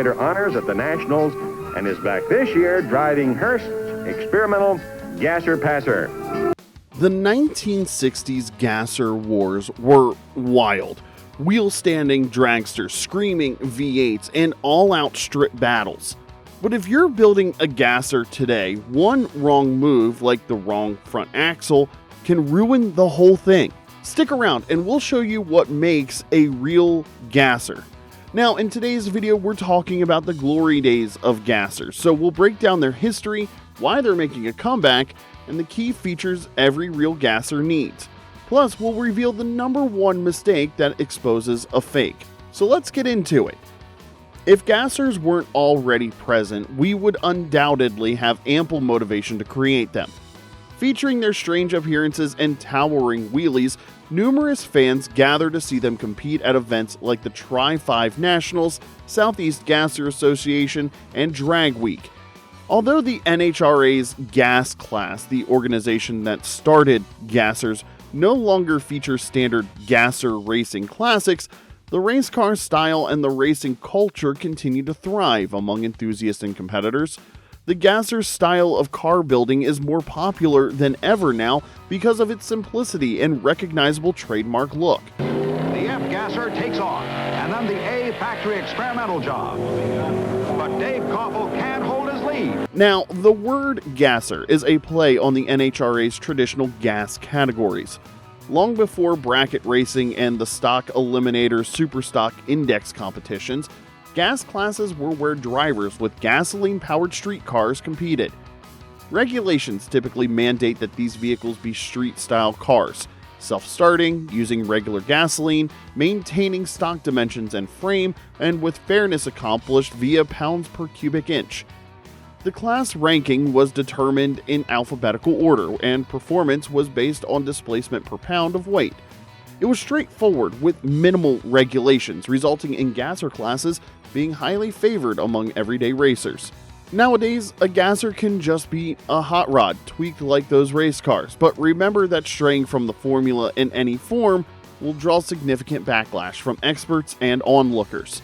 demonstrator honors at the Nationals and is back this year driving Hurst's experimental Gasser Passer. The 1960s Gasser wars were wild. Wheel-standing dragsters, screaming V8s, and all-out strip battles. But if you're building a Gasser today, one wrong move, like the wrong front axle, can ruin the whole thing. Stick around and we'll show you what makes a real Gasser. Now, in today's video, we're talking about the glory days of Gassers, so we'll break down their history, why they're making a comeback, and the key features every real Gasser needs. Plus, we'll reveal the #1 mistake that exposes a fake. So let's get into it. If Gassers weren't already present, we would undoubtedly have ample motivation to create them. Featuring their strange appearances and towering wheelies, numerous fans gather to see them compete at events like the Tri-5 Nationals, Southeast Gasser Association, and Drag Week. Although the NHRA's Gas class, the organization that started Gassers, no longer features standard Gasser racing classics, the race car style and the racing culture continue to thrive among enthusiasts and competitors. The Gasser style of car building is more popular than ever now because of its simplicity and recognizable trademark look. The F Gasser takes off, and then the A factory experimental job. But Dave Koffel can't hold his lead. Now, the word Gasser is a play on the NHRA's traditional gas categories. Long before bracket racing and the stock eliminator superstock index competitions, gas classes were where drivers with gasoline-powered street cars competed. Regulations typically mandate that these vehicles be street-style cars, self-starting, using regular gasoline, maintaining stock dimensions and frame, and with fairness accomplished via pounds per cubic inch. The class ranking was determined in alphabetical order, and performance was based on displacement per pound of weight. It was straightforward with minimal regulations, resulting in Gasser classes being highly favored among everyday racers. Nowadays, a Gasser can just be a hot rod tweaked like those race cars, but remember that straying from the formula in any form will draw significant backlash from experts and onlookers.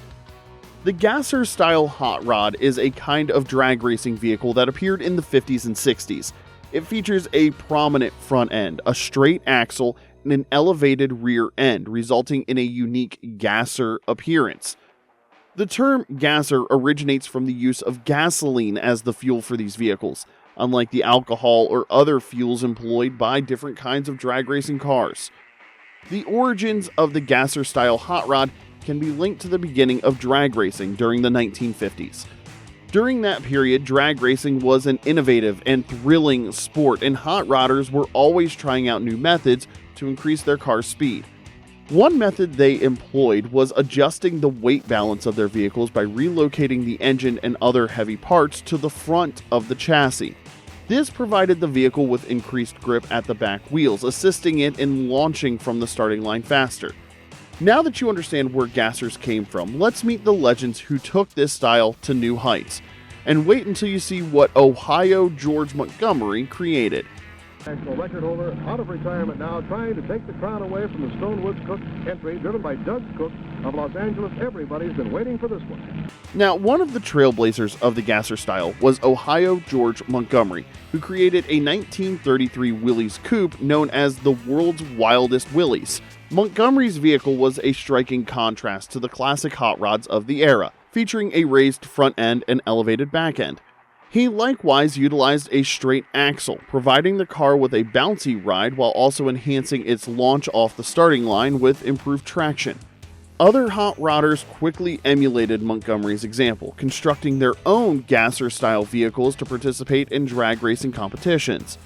The Gasser-style hot rod is a kind of drag racing vehicle that appeared in the 50s and 60s. It features a prominent front end, a straight axle, and an elevated rear end, resulting in a unique Gasser appearance. The term Gasser originates from the use of gasoline as the fuel for these vehicles, unlike the alcohol or other fuels employed by different kinds of drag racing cars. The origins of the Gasser-style hot rod can be linked to the beginning of drag racing during the 1950s. During that period, drag racing was an innovative and thrilling sport, and hot rodders were always trying out new methods to increase their car's speed. One method they employed was adjusting the weight balance of their vehicles by relocating the engine and other heavy parts to the front of the chassis. This provided the vehicle with increased grip at the back wheels, assisting it in launching from the starting line faster. Now that you understand where Gassers came from, let's meet the legends who took this style to new heights. And wait until you see what Ohio George Montgomery created. National record holder out of retirement now, trying to take the crown away from the Stonewoods Cook entry, driven by Doug Cook of Los Angeles. Everybody's been waiting for this one. Now, one of the trailblazers of the Gasser style was Ohio George Montgomery, who created a 1933 Willys coupe known as the world's wildest Willys. Montgomery's vehicle was a striking contrast to the classic hot rods of the era, featuring a raised front end and elevated back end. He likewise utilized a straight axle, providing the car with a bouncy ride while also enhancing its launch off the starting line with improved traction. Other hot rodders quickly emulated Montgomery's example, constructing their own Gasser-style vehicles to participate in drag racing competitions.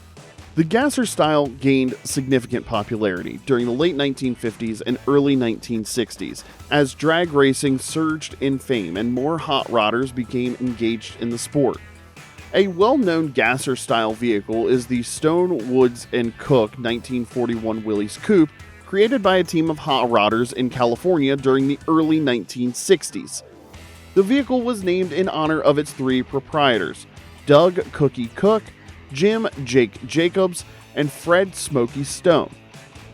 The Gasser style gained significant popularity during the late 1950s and early 1960s as drag racing surged in fame and more hot rodders became engaged in the sport. A well-known Gasser-style vehicle is the Stone, Woods & Cook 1941 Willys Coupe, created by a team of hot rodders in California during the early 1960s. The vehicle was named in honor of its three proprietors, Doug Cookie Cook, Jim Jake Jacobs, and Fred Smokey Stone.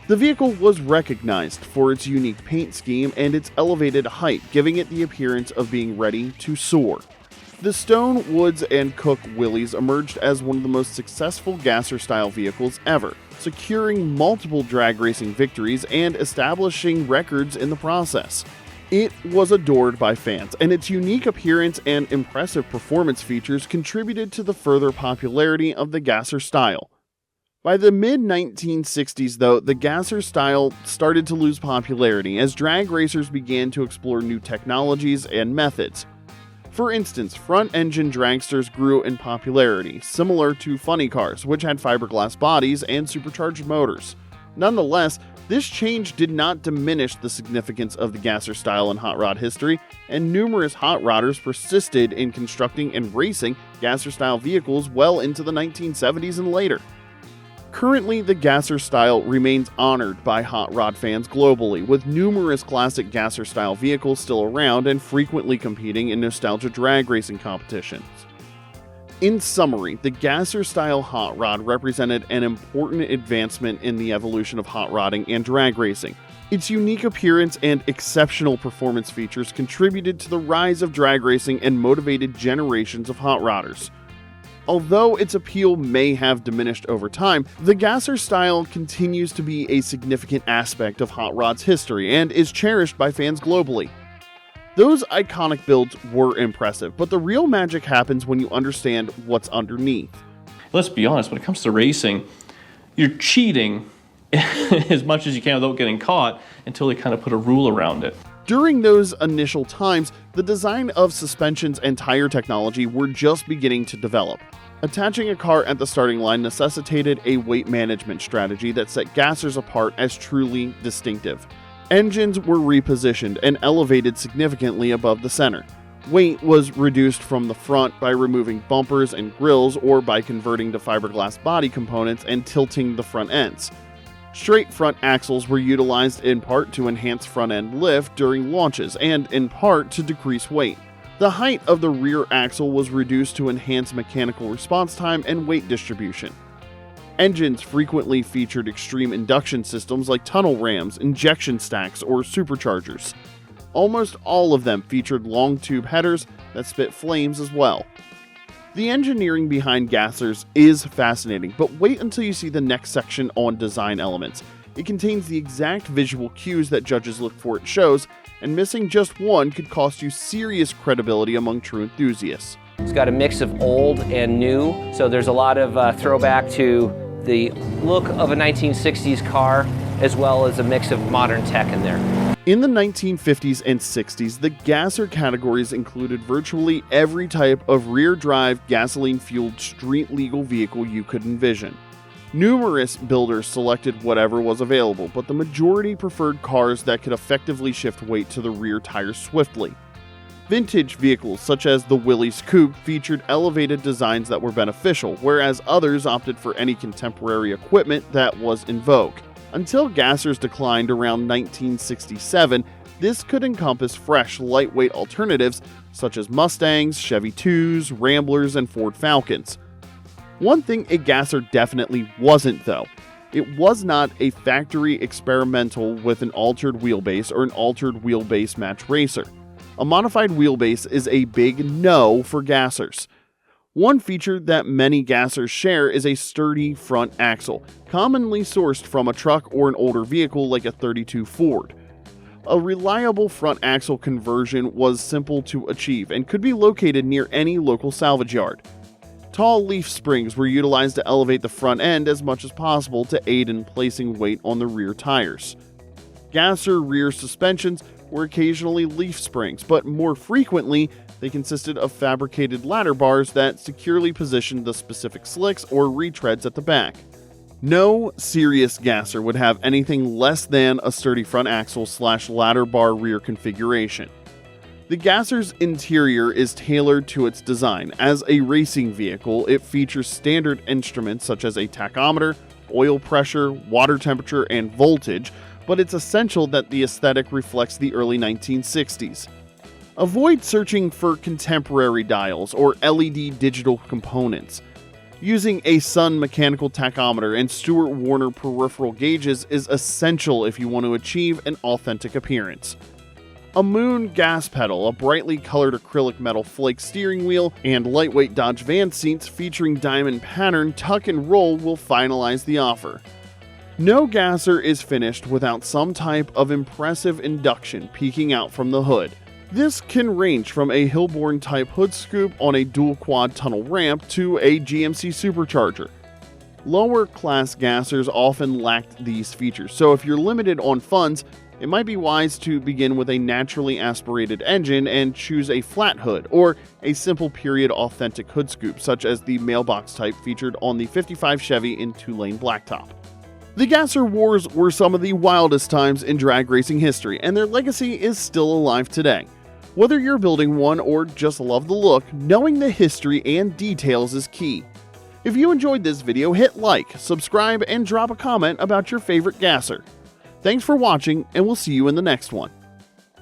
The vehicle was recognized for its unique paint scheme and its elevated height, giving it the appearance of being ready to soar. The Stone, Woods, and Cook Wheelies emerged as one of the most successful gasser-style vehicles ever, securing multiple drag racing victories and establishing records in the process. It was adored by fans, and its unique appearance and impressive performance features contributed to the further popularity of the gasser style. By the mid-1960s, though, the gasser style started to lose popularity as drag racers began to explore new technologies and methods. For instance, front-engine dragsters grew in popularity, similar to funny cars, which had fiberglass bodies and supercharged motors. Nonetheless, this change did not diminish the significance of the gasser style in hot rod history, and numerous hot rodders persisted in constructing and racing gasser-style vehicles well into the 1970s and later. Currently, the gasser style remains honored by hot rod fans globally, with numerous classic gasser style vehicles still around and frequently competing in nostalgia drag racing competitions. In summary, the gasser style hot rod represented an important advancement in the evolution of hot rodding and drag racing. Its unique appearance and exceptional performance features contributed to the rise of drag racing and motivated generations of hot rodders. Although its appeal may have diminished over time, the gasser style continues to be a significant aspect of hot rod's history and is cherished by fans globally. Those iconic builds were impressive, but the real magic happens when you understand what's underneath. Let's be honest, when it comes to racing, you're cheating as much as you can without getting caught until they kind of put a rule around it. During those initial times, the design of suspensions and tire technology were just beginning to develop. Attaching a car at the starting line necessitated a weight management strategy that set gassers apart as truly distinctive. Engines were repositioned and elevated significantly above the center. Weight was reduced from the front by removing bumpers and grills or by converting to fiberglass body components and tilting the front ends. Straight front axles were utilized in part to enhance front-end lift during launches and in part to decrease weight. The height of the rear axle was reduced to enhance mechanical response time and weight distribution. Engines frequently featured extreme induction systems like tunnel rams, injection stacks, or superchargers. Almost all of them featured long tube headers that spit flames as well. The engineering behind gassers is fascinating, but wait until you see the next section on design elements. It contains the exact visual cues that judges look for at shows, and missing just one could cost you serious credibility among true enthusiasts. It's got a mix of old and new, so there's a lot of throwback to the look of a 1960s car, as well as a mix of modern tech in there. In the 1950s and 60s, the gasser categories included virtually every type of rear-drive, gasoline-fueled, street-legal vehicle you could envision. Numerous builders selected whatever was available, but the majority preferred cars that could effectively shift weight to the rear tires swiftly. Vintage vehicles such as the Willys Coupe featured elevated designs that were beneficial, whereas others opted for any contemporary equipment that was in vogue. Until gassers declined around 1967, this could encompass fresh, lightweight alternatives such as Mustangs, Chevy 2s, Ramblers, and Ford Falcons. One thing a gasser definitely wasn't, though. It was not a factory experimental with an altered wheelbase or an altered wheelbase match racer. A modified wheelbase is a big no for gassers. One feature that many gassers share is a sturdy front axle, commonly sourced from a truck or an older vehicle like a 32 Ford. A reliable front axle conversion was simple to achieve and could be located near any local salvage yard. Tall leaf springs were utilized to elevate the front end as much as possible to aid in placing weight on the rear tires. Gasser rear suspensions were occasionally leaf springs, but more frequently, they consisted of fabricated ladder bars that securely positioned the specific slicks or retreads at the back. No serious gasser would have anything less than a sturdy front axle / ladder bar rear configuration. The gasser's interior is tailored to its design. As a racing vehicle, it features standard instruments such as a tachometer, oil pressure, water temperature, and voltage, but it's essential that the aesthetic reflects the early 1960s. Avoid searching for contemporary dials or LED digital components. Using a Sun mechanical tachometer and Stewart Warner peripheral gauges is essential if you want to achieve an authentic appearance. A Moon gas pedal, a brightly colored acrylic metal flake steering wheel, and lightweight Dodge van seats featuring diamond pattern tuck and roll will finalize the offer. No gasser is finished without some type of impressive induction peeking out from the hood. This can range from a Hillborn type hood scoop on a dual quad tunnel ramp to a GMC supercharger. Lower class gassers often lacked these features, so if you're limited on funds, it might be wise to begin with a naturally aspirated engine and choose a flat hood or a simple period authentic hood scoop such as the mailbox type featured on the 55 Chevy in 2-lane blacktop. The gasser wars were some of the wildest times in drag racing history, and their legacy is still alive today. Whether you're building one or just love the look, knowing the history and details is key. If you enjoyed this video, hit like, subscribe, and drop a comment about your favorite gasser. Thanks for watching, and we'll see you in the next one.